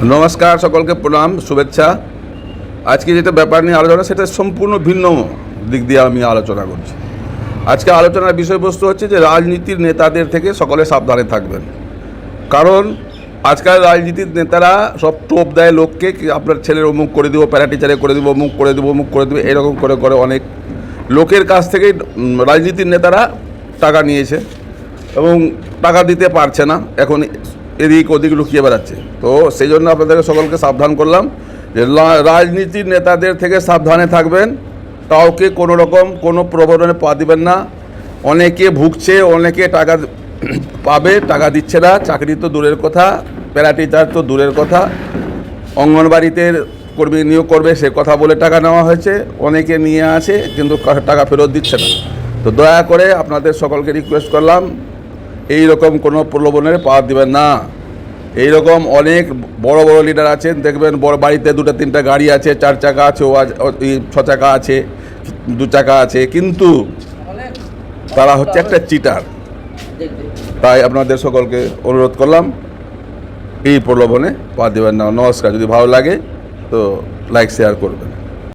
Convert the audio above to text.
নমস্কার, সকলকে প্রণাম, শুভেচ্ছা। আজকে যেটা ব্যাপার নিয়ে আলোচনা, সেটা সম্পূর্ণ ভিন্ন দিক দিয়ে আমি আলোচনা করছি। আজকে আলোচনার বিষয়বস্তু হচ্ছে যে রাজনীতির নেতাদের থেকে সকলে সাবধানে থাকবেন। কারণ আজকাল রাজনীতির নেতারা সব টোপ দেয় লোককে, আপনার ছেলের অমুক করে দেবো, প্যারা টিচারে করে দেবো, অমুক করে দেবো, অমুক করে দেবো, এরকম করে করে অনেক লোকের কাছ থেকেই রাজনীতির নেতারা টাকা নিয়েছে এবং টাকা দিতে পারছে না, এখন এদিক ওদিক লুকিয়ে বেড়াচ্ছে। তো সেই জন্য আপনাদেরকে সকলকে সাবধান করলাম যে রাজনীতির নেতাদের থেকে সাবধানে থাকবেন। কাউকে কোনো রকম কোনো প্রবণে পা দিবেন না। অনেকে ভুগছে, অনেকে টাকা পাবে, টাকা দিচ্ছে না। চাকরি তো দূরের কথা, প্যারা টিচার তো দূরের কথা, অঙ্গনবাড়িতে কর্মী নিয়োগ করবে সে কথা বলে টাকা নেওয়া হয়েছে, অনেকে নিয়ে আসে কিন্তু টাকা ফেরত দিচ্ছে না। তো দয়া করে আপনাদের সকলকে রিকোয়েস্ট করলাম, এই রকম কোনো প্রলোভনের পা দিবেন না। এই রকম অনেক বড় বড় লিডার আছেন, দেখবেন বড় বাড়িতে 2-3টা গাড়ি আছে, 4 চাকা আছে, 6 চাকা আছে, 2 চাকা আছে, কিন্তু তারা হচ্ছে একটা চিটার। তাই আপনাদের সকলকে অনুরোধ করলাম, এই প্রলোভনে পা দেবেন না। নমস্কার। যদি ভালো লাগে তো লাইক শেয়ার করবেন।